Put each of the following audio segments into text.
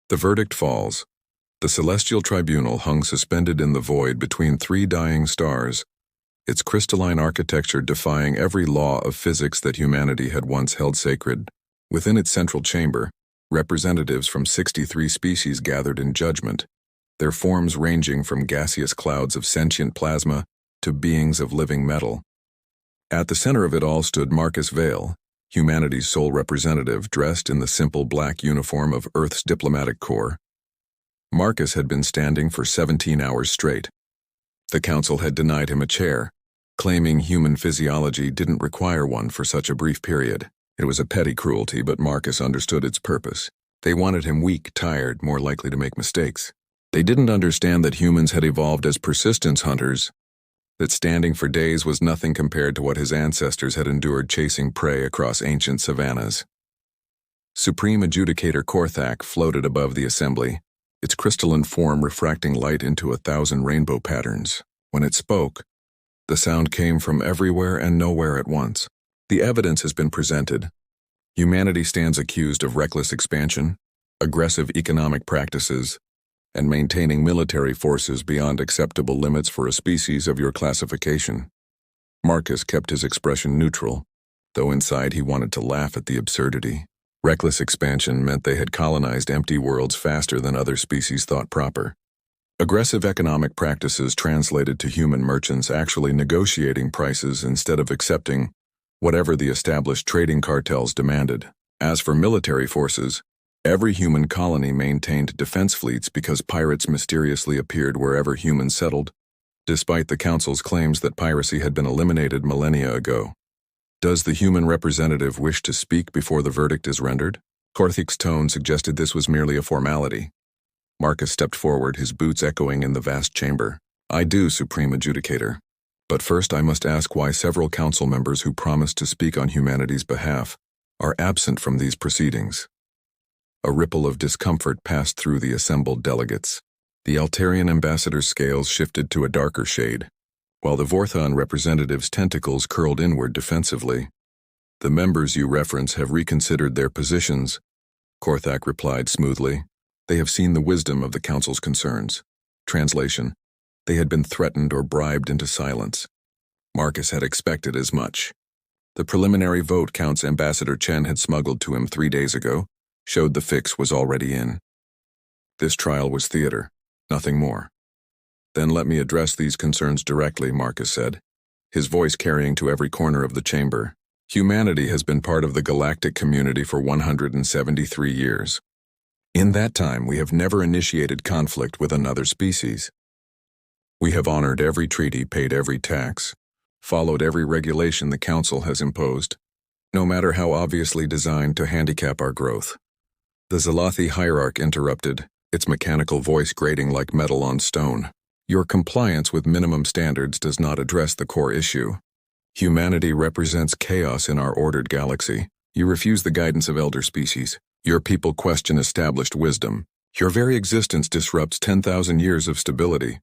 The verdict falls. The celestial tribunal hung suspended in the void between three dying stars, its crystalline architecture defying every law of physics that humanity had once held sacred. Within its central chamber, representatives from 63 species gathered in judgment, their forms ranging from gaseous clouds of sentient plasma to beings of living metal. At the center of it all stood Marcus Vale, humanity's sole representative, dressed in the simple black uniform of Earth's diplomatic corps. Marcus had been standing for 17 hours straight. The council had denied him a chair, claiming human physiology didn't require one for such a brief period. It was a petty cruelty, but Marcus understood its purpose. They wanted him weak, tired, more likely to make mistakes. They didn't understand that humans had evolved as persistence hunters, that standing for days was nothing compared to what his ancestors had endured chasing prey across ancient savannas. Supreme Adjudicator Korthak floated above the assembly, its crystalline form refracting light into 1,000 rainbow patterns. When it spoke, the sound came from everywhere and nowhere at once. The evidence has been presented. Humanity stands accused of reckless expansion, aggressive economic practices, and maintaining military forces beyond acceptable limits for a species of your classification. Marcus kept his expression neutral, though inside he wanted to laugh at the absurdity. Reckless expansion meant they had colonized empty worlds faster than other species thought proper. Aggressive economic practices translated to human merchants actually negotiating prices instead of accepting whatever the established trading cartels demanded. As for military forces, every human colony maintained defense fleets because pirates mysteriously appeared wherever humans settled, despite the Council's claims that piracy had been eliminated millennia ago. Does the human representative wish to speak before the verdict is rendered? Korthik's tone suggested this was merely a formality. Marcus stepped forward, his boots echoing in the vast chamber. I do, Supreme Adjudicator. But first I must ask why several council members who promised to speak on humanity's behalf are absent from these proceedings. A ripple of discomfort passed through the assembled delegates. The Altarian ambassador's scales shifted to a darker shade, while the Vorthon representative's tentacles curled inward defensively. The members you reference have reconsidered their positions, Korthak replied smoothly. They have seen the wisdom of the council's concerns. Translation: they had been threatened or bribed into silence. Marcus had expected as much. The preliminary vote counts Ambassador Chen had smuggled to him 3 days ago showed the fix was already in. This trial was theater, nothing more. Then let me address these concerns directly, Marcus said, his voice carrying to every corner of the chamber. Humanity has been part of the galactic community for 173 years. In that time, we have never initiated conflict with another species. We have honored every treaty, paid every tax, followed every regulation the Council has imposed, no matter how obviously designed to handicap our growth. The Zalathi hierarch interrupted, its mechanical voice grating like metal on stone. Your compliance with minimum standards does not address the core issue. Humanity represents chaos in our ordered galaxy. You refuse the guidance of elder species. Your people question established wisdom. Your very existence disrupts 10,000 years of stability.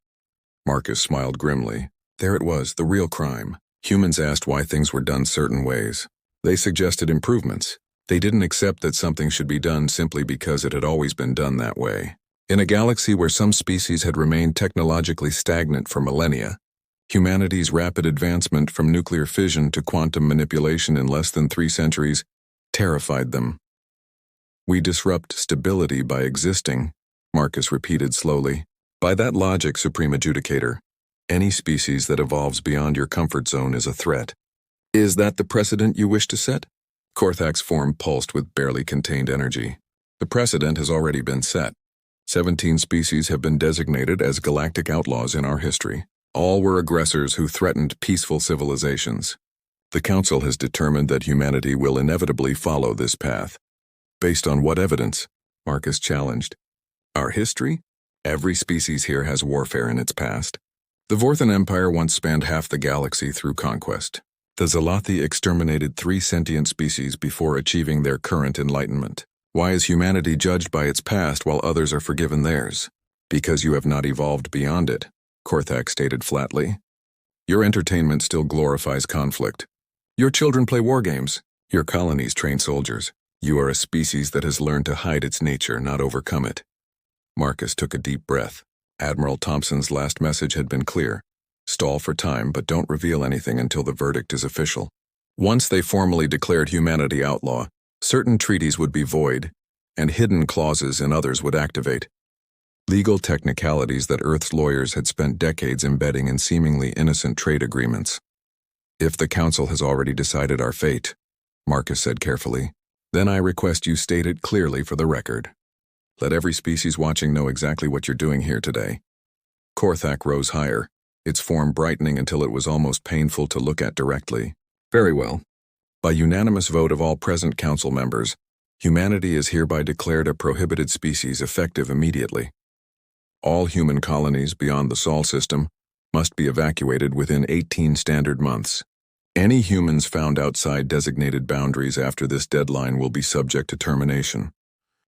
Marcus smiled grimly. There it was, the real crime. Humans asked why things were done certain ways. They suggested improvements. They didn't accept that something should be done simply because it had always been done that way. In a galaxy where some species had remained technologically stagnant for millennia, humanity's rapid advancement from nuclear fission to quantum manipulation in less than 3 centuries terrified them. We disrupt stability by existing, Marcus repeated slowly. By that logic, Supreme Adjudicator, any species that evolves beyond your comfort zone is a threat. Is that the precedent you wish to set? Korthak's form pulsed with barely contained energy. The precedent has already been set. 17 species have been designated as galactic outlaws in our history. All were aggressors who threatened peaceful civilizations. The Council has determined that humanity will inevitably follow this path. Based on what evidence? Marcus challenged. Our history? Every species here has warfare in its past. The Vorthon Empire once spanned half the galaxy through conquest. The Zalathi exterminated 3 sentient species before achieving their current enlightenment. Why is humanity judged by its past while others are forgiven theirs? Because you have not evolved beyond it, Korthak stated flatly. Your entertainment still glorifies conflict. Your children play war games. Your colonies train soldiers. You are a species that has learned to hide its nature, not overcome it. Marcus took a deep breath. Admiral Thompson's last message had been clear. Stall for time, but don't reveal anything until the verdict is official. Once they formally declared humanity outlaw, certain treaties would be void, and hidden clauses in others would activate. Legal technicalities that Earth's lawyers had spent decades embedding in seemingly innocent trade agreements. If the Council has already decided our fate, Marcus said carefully, then I request you state it clearly for the record. Let every species watching know exactly what you're doing here today. Korthak rose higher, its form brightening until it was almost painful to look at directly. Very well. By unanimous vote of all present Council members, humanity is hereby declared a prohibited species effective immediately. All human colonies beyond the Sol system must be evacuated within 18 standard months. Any humans found outside designated boundaries after this deadline will be subject to termination.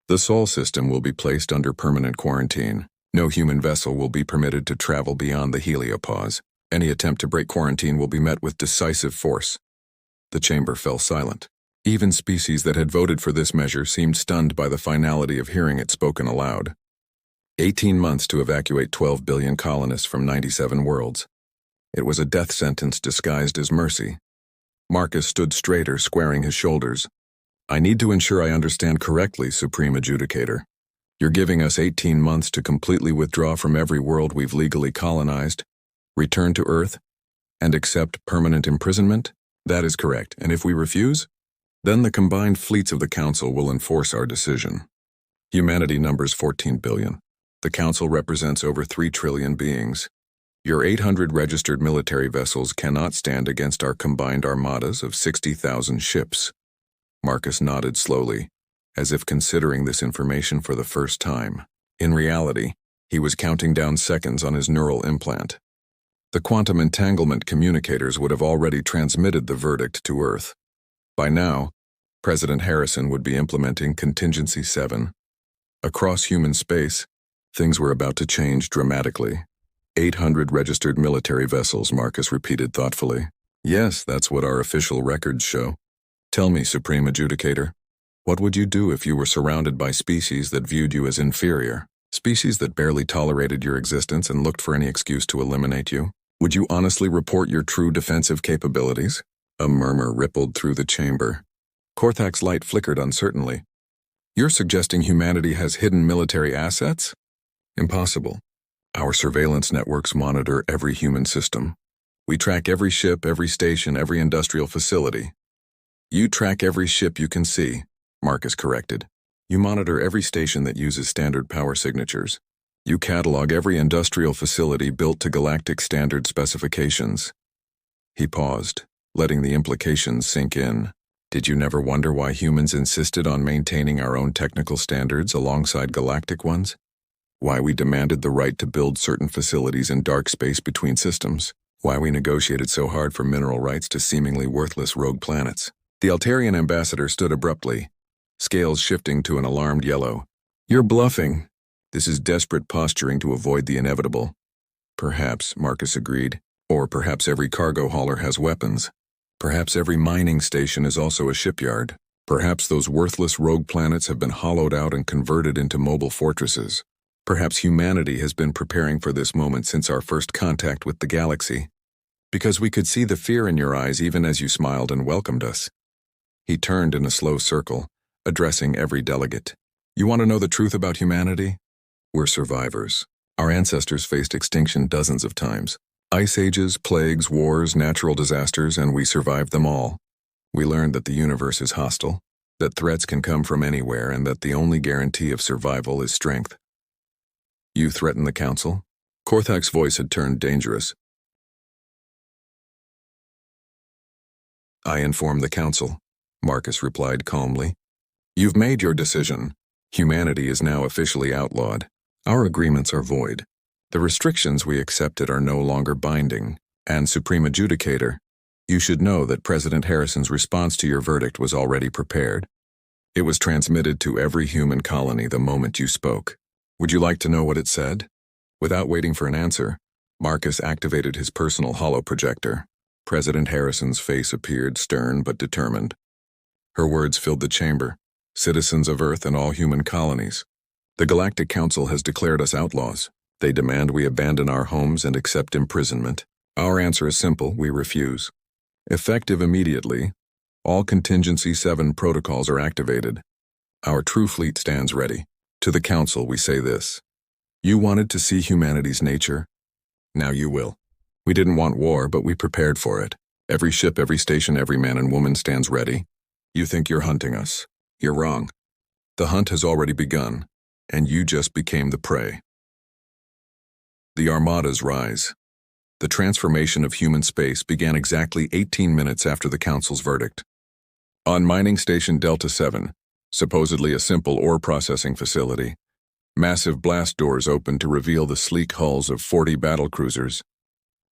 The Sol system will be placed under permanent quarantine. No human vessel will be permitted to travel beyond the heliopause. Any attempt to break quarantine will be met with decisive force. The chamber fell silent. Even species that had voted for this measure seemed stunned by the finality of hearing it spoken aloud. 18 months to evacuate 12 billion colonists from 97 worlds. It was a death sentence disguised as mercy. Marcus stood straighter, squaring his shoulders. I need to ensure I understand correctly, Supreme Adjudicator. You're giving us 18 months to completely withdraw from every world we've legally colonized, return to Earth, and accept permanent imprisonment? That is correct, and if we refuse, then the combined fleets of the Council will enforce our decision. Humanity numbers 14 billion. The Council represents over 3 trillion beings. Your 800 registered military vessels cannot stand against our combined armadas of 60,000 ships. Marcus nodded slowly, as if considering this information for the first time. In reality, he was counting down seconds on his neural implant. The quantum entanglement communicators would have already transmitted the verdict to Earth. By now, President Harrison would be implementing Contingency 7. Across human space, things were about to change dramatically. 800 registered military vessels, Marcus repeated thoughtfully. Yes, that's what our official records show. Tell me, Supreme Adjudicator, what would you do if you were surrounded by species that viewed you as inferior? Species that barely tolerated your existence and looked for any excuse to eliminate you? Would you honestly report your true defensive capabilities? A murmur rippled through the chamber. Korthak's light flickered uncertainly. You're suggesting humanity has hidden military assets? Impossible. Our surveillance networks monitor every human system. We track every ship, every station, every industrial facility. You track every ship you can see, Marcus corrected. You monitor every station that uses standard power signatures. You catalog every industrial facility built to Galactic standard specifications. He paused, letting the implications sink in. Did you never wonder why humans insisted on maintaining our own technical standards alongside galactic ones? Why we demanded the right to build certain facilities in dark space between systems? Why we negotiated so hard for mineral rights to seemingly worthless rogue planets? The Altarian ambassador stood abruptly, scales shifting to an alarmed yellow. You're bluffing. This is desperate posturing to avoid the inevitable. Perhaps, Marcus agreed. Or perhaps every cargo hauler has weapons. Perhaps every mining station is also a shipyard. Perhaps those worthless rogue planets have been hollowed out and converted into mobile fortresses. Perhaps humanity has been preparing for this moment since our first contact with the galaxy. Because we could see the fear in your eyes even as you smiled and welcomed us. He turned in a slow circle, addressing every delegate. You want to know the truth about humanity? We're survivors. Our ancestors faced extinction dozens of times. Ice ages, plagues, wars, natural disasters, and we survived them all. We learned that the universe is hostile, that threats can come from anywhere, and that the only guarantee of survival is strength. You threaten the Council? Korthak's voice had turned dangerous. I inform the Council, Marcus replied calmly. You've made your decision. Humanity is now officially outlawed. Our agreements are void. The restrictions we accepted are no longer binding. And Supreme Adjudicator, you should know that President Harrison's response to your verdict was already prepared. It was transmitted to every human colony the moment you spoke. Would you like to know what it said? Without waiting for an answer, Marcus activated his personal holoprojector. President Harrison's face appeared stern but determined. Her words filled the chamber. Citizens of Earth and all human colonies, The Galactic Council has declared us outlaws. They demand we abandon our homes and accept imprisonment. Our answer is simple: we refuse. Effective immediately, all Contingency 7 protocols are activated. Our true fleet stands ready. To the Council we say this: you wanted to see humanity's nature? Now you will. We didn't want war, but we prepared for it. Every ship, every station, every man and woman stands ready. You think you're hunting us. You're wrong. The hunt has already begun, and you just became the prey. The Armadas rise. The transformation of human space began exactly 18 minutes after the Council's verdict. On Mining Station Delta 7, supposedly a simple ore processing facility, massive blast doors opened to reveal the sleek hulls of 40 battlecruisers.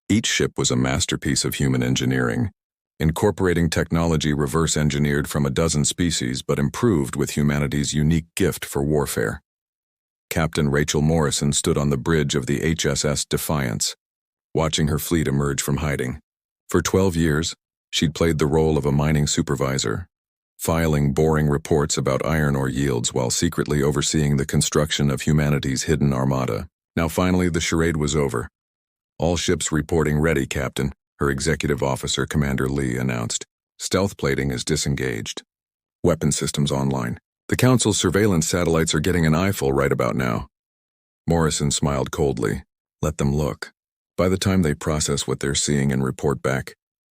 Each ship was a masterpiece of human engineering, incorporating technology reverse-engineered from a dozen species but improved with humanity's unique gift for warfare. Captain Rachel Morrison stood on the bridge of the HSS Defiance, watching her fleet emerge from hiding. For 12 years, she'd played the role of a mining supervisor, filing boring reports about iron ore yields while secretly overseeing the construction of humanity's hidden armada. Now finally the charade was over. All ships reporting ready, Captain, her executive officer, Commander Lee, announced. Stealth plating is disengaged. Weapon systems online. The Council's surveillance satellites are getting an eyeful right about now. Morrison smiled coldly. Let them look. By the time they process what they're seeing and report back,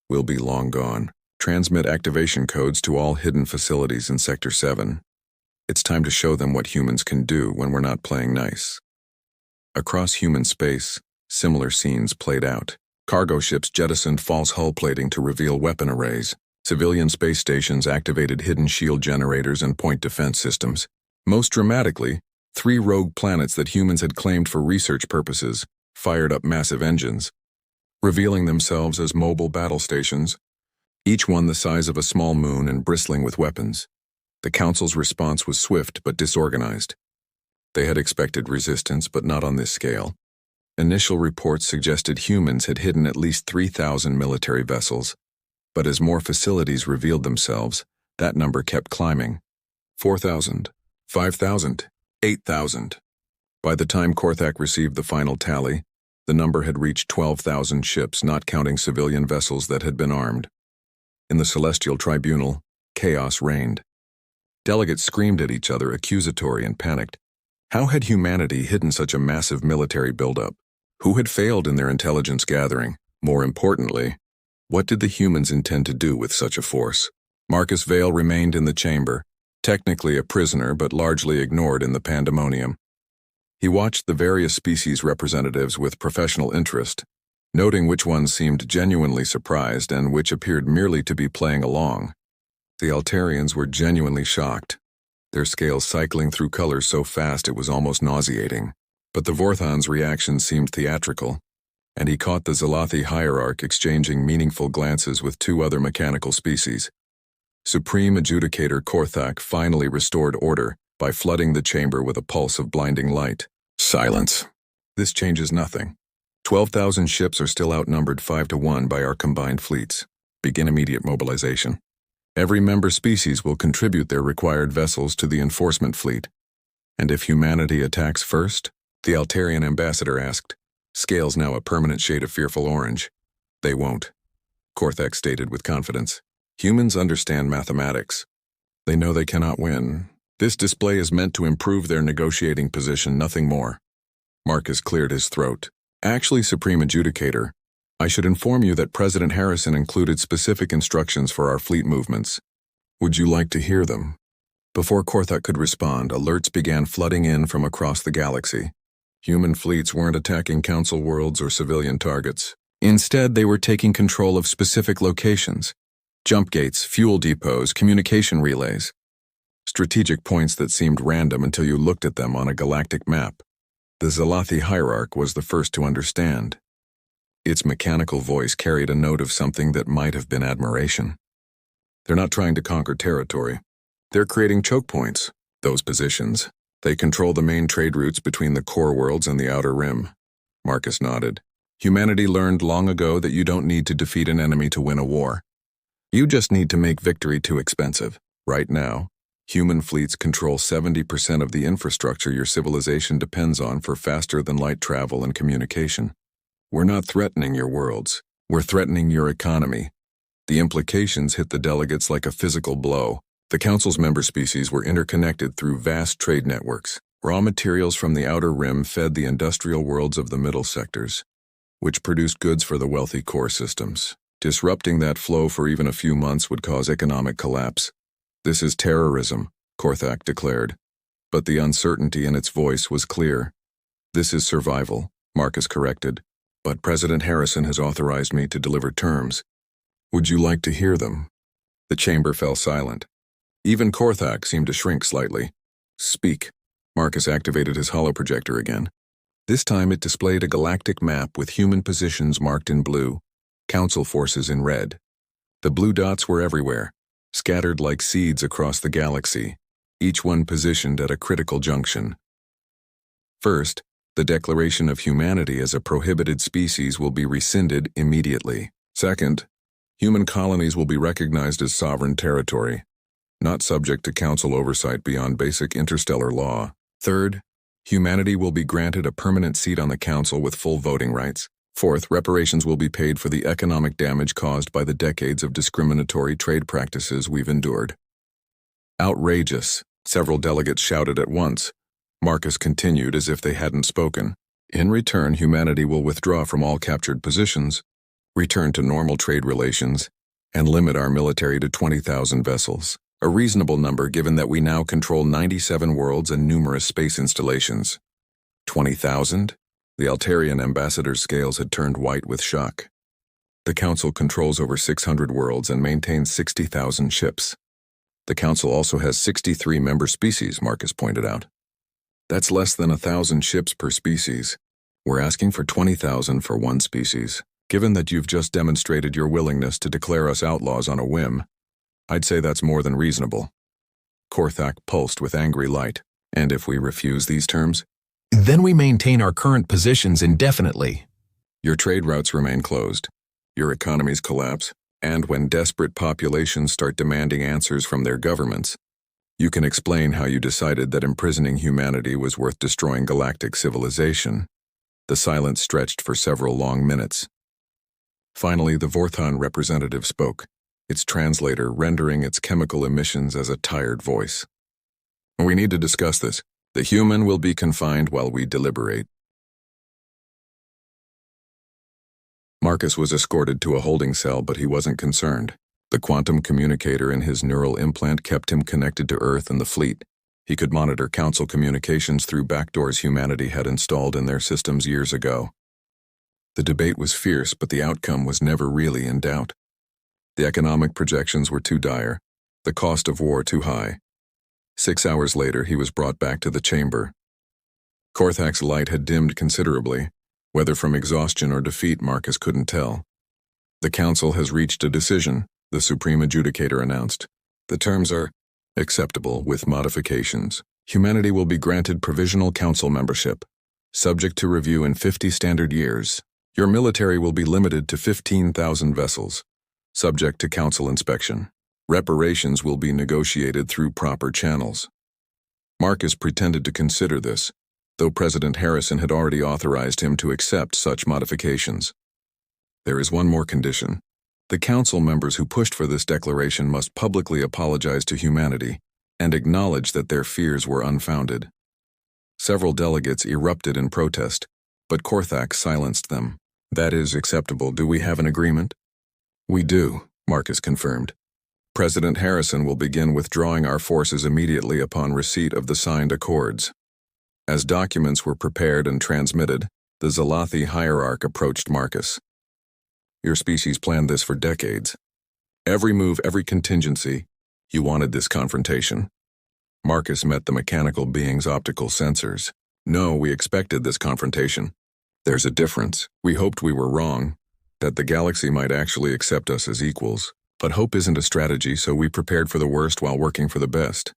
we'll be long gone. Transmit activation codes to all hidden facilities in Sector 7. It's time to show them what humans can do when we're not playing nice. Across human space, similar scenes played out. Cargo ships jettisoned false hull plating to reveal weapon arrays. Civilian space stations activated hidden shield generators and point defense systems. Most dramatically, 3 rogue planets that humans had claimed for research purposes fired up massive engines, revealing themselves as mobile battle stations, each one the size of a small moon and bristling with weapons. The Council's response was swift but disorganized. They had expected resistance, but not on this scale. Initial reports suggested humans had hidden at least 3,000 military vessels, but as more facilities revealed themselves, that number kept climbing. 4,000, 5,000, 8,000. By the time Korthak received the final tally, the number had reached 12,000 ships, not counting civilian vessels that had been armed. In the Celestial Tribunal, chaos reigned. Delegates screamed at each other, accusatory and panicked. How had humanity hidden such a massive military buildup? Who had failed in their intelligence gathering? More importantly, what did the humans intend to do with such a force? Marcus Vale remained in the chamber, technically a prisoner but largely ignored in the pandemonium. He watched the various species representatives with professional interest, noting which ones seemed genuinely surprised and which appeared merely to be playing along. The Altarians were genuinely shocked, their scales cycling through colors so fast it was almost nauseating. But the Vorthon's reaction seemed theatrical, and he caught the Zalathi hierarch exchanging meaningful glances with 2 other mechanical species. Supreme Adjudicator Korthak finally restored order by flooding the chamber with a pulse of blinding light. Silence. This changes nothing. 12,000 ships are still outnumbered 5-1 by our combined fleets. Begin immediate mobilization. Every member species will contribute their required vessels to the enforcement fleet. And if humanity attacks first? The Altarian ambassador asked, scales now a permanent shade of fearful orange. They won't, Korthak stated with confidence. Humans understand mathematics. They know they cannot win. This display is meant to improve their negotiating position, nothing more. Marcus cleared his throat. Actually, Supreme Adjudicator, I should inform you that President Harrison included specific instructions for our fleet movements. Would you like to hear them? Before Korthak could respond, alerts began flooding in from across the galaxy. Human fleets weren't attacking Council worlds or civilian targets. Instead, they were taking control of specific locations. Jump gates, fuel depots, communication relays. Strategic points that seemed random until you looked at them on a galactic map. The Zalathi hierarch was the first to understand. Its mechanical voice carried a note of something that might have been admiration. They're not trying to conquer territory. They're creating choke points, those positions. They control the main trade routes between the core worlds and the outer rim. Marcus nodded. Humanity learned long ago that you don't need to defeat an enemy to win a war. You just need to make victory too expensive. Right now, Human fleets control 70% of the infrastructure your civilization depends on for faster-than-light travel and communication. We're not threatening your worlds. We're threatening your economy. The implications hit the delegates like a physical blow. The Council's member species were interconnected through vast trade networks. Raw materials from the outer rim fed the industrial worlds of the middle sectors, which produced goods for the wealthy core systems. Disrupting that flow for even a few months would cause economic collapse. This is terrorism, Korthak declared. But the uncertainty in its voice was clear. This is survival, Marcus corrected. But President Harrison has authorized me to deliver terms. Would you like to hear them? The chamber fell silent. Even Korthak seemed to shrink slightly. Speak. Marcus activated his holoprojector again. This time it displayed a galactic map with human positions marked in blue, council forces in red. The blue dots were everywhere, scattered like seeds across the galaxy, each one positioned at a critical junction. First, the declaration of humanity as a prohibited species will be rescinded immediately. Second, human colonies will be recognized as sovereign territory, not subject to council oversight beyond basic interstellar law. Third, humanity will be granted a permanent seat on the council with full voting rights. Fourth, reparations will be paid for the economic damage caused by the decades of discriminatory trade practices we've endured. Outrageous, several delegates shouted at once. Marcus continued as if they hadn't spoken. In return, humanity will withdraw from all captured positions, return to normal trade relations, and limit our military to 20,000 vessels. A reasonable number given that we now control 97 worlds and numerous space installations. 20,000? The Altarian ambassador's scales had turned white with shock. The Council controls over 600 worlds and maintains 60,000 ships. The Council also has 63 member species, Marcus pointed out. That's less than 1,000 ships per species. We're asking for 20,000 for one species. Given that you've just demonstrated your willingness to declare us outlaws on a whim, I'd say that's more than reasonable. Korthak pulsed with angry light. And if we refuse these terms? Then we maintain our current positions indefinitely. Your trade routes remain closed. Your economies collapse. And when desperate populations start demanding answers from their governments, you can explain how you decided that imprisoning humanity was worth destroying galactic civilization. The silence stretched for several long minutes. Finally, the Vorthon representative spoke, its translator rendering its chemical emissions as a tired voice. We need to discuss this. The human will be confined while we deliberate. Marcus was escorted to a holding cell, but he wasn't concerned. The quantum communicator in his neural implant kept him connected to Earth and the fleet. He could monitor council communications through backdoors humanity had installed in their systems years ago. The debate was fierce, but the outcome was never really in doubt. The economic projections were too dire, the cost of war too high. 6 hours later, he was brought back to the chamber. Korthak's light had dimmed considerably. Whether from exhaustion or defeat, Marcus couldn't tell. The council has reached a decision, the Supreme Adjudicator announced. The terms are acceptable with modifications. Humanity will be granted provisional council membership, subject to review in 50 standard years. Your military will be limited to 15,000 vessels, subject to council inspection. Reparations will be negotiated through proper channels. Marcus pretended to consider this, though President Harrison had already authorized him to accept such modifications. There is one more condition. The council members who pushed for this declaration must publicly apologize to humanity and acknowledge that their fears were unfounded. Several delegates erupted in protest, but Korthak silenced them. That is acceptable. Do we have an agreement? We do, Marcus confirmed. President Harrison will begin withdrawing our forces immediately upon receipt of the signed accords. As documents were prepared and transmitted, the Zalathi hierarch approached Marcus. Your species planned this for decades. Every move, every contingency, you wanted this confrontation. Marcus met the mechanical being's optical sensors. No, we expected this confrontation. There's a difference. We hoped we were wrong, that the galaxy might actually accept us as equals. But hope isn't a strategy, so we prepared for the worst while working for the best.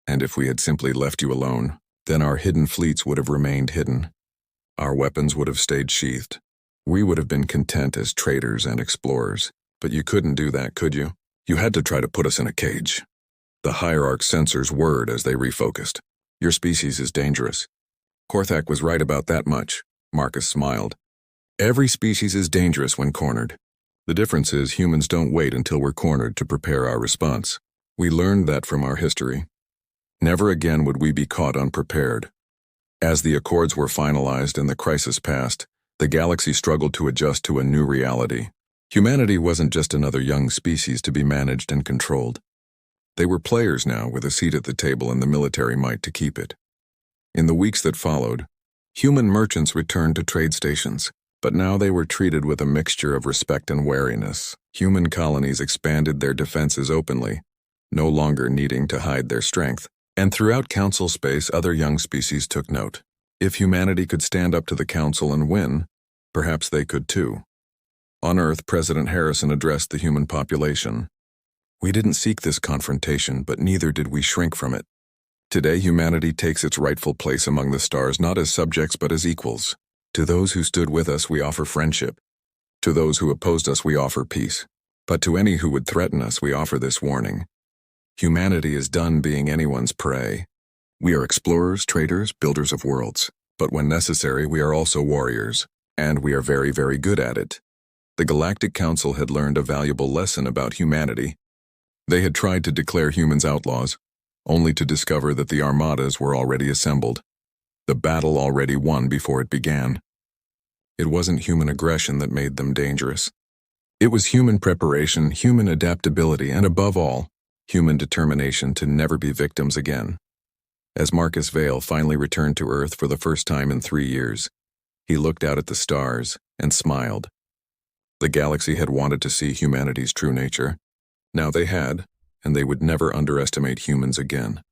And if we had simply left you alone, then our hidden fleets would have remained hidden. Our weapons would have stayed sheathed. We would have been content as traders and explorers. But you couldn't do that, could you? You had to try to put us in a cage. The hierarch sensors whirred as they refocused. Your species is dangerous. Korthak was right about that much. Marcus smiled. Every species is dangerous when cornered. The difference is humans don't wait until we're cornered to prepare our response. We learned that from our history. Never again would we be caught unprepared. As the accords were finalized and the crisis passed, the galaxy struggled to adjust to a new reality. Humanity wasn't just another young species to be managed and controlled. They were players now with a seat at the table and the military might to keep it. In the weeks that followed, human merchants returned to trade stations, but now they were treated with a mixture of respect and wariness. Human colonies expanded their defenses openly, no longer needing to hide their strength. And throughout Council space, other young species took note. If humanity could stand up to the Council and win, perhaps they could too. On Earth, President Harrison addressed the human population. We didn't seek this confrontation, but neither did we shrink from it. Today, humanity takes its rightful place among the stars, not as subjects but as equals. To those who stood with us, we offer friendship. To those who opposed us, we offer peace. But to any who would threaten us, we offer this warning. Humanity is done being anyone's prey. We are explorers, traders, builders of worlds. But when necessary, we are also warriors. And we are very, very good at it. The Galactic Council had learned a valuable lesson about humanity. They had tried to declare humans outlaws, only to discover that the armadas were already assembled. The battle already won before it began. It wasn't human aggression that made them dangerous. It was human preparation, human adaptability, and above all, human determination to never be victims again. As Marcus Vale finally returned to Earth for the first time in 3 years, he looked out at the stars and smiled. The galaxy had wanted to see humanity's true nature. Now they had, and they would never underestimate humans again.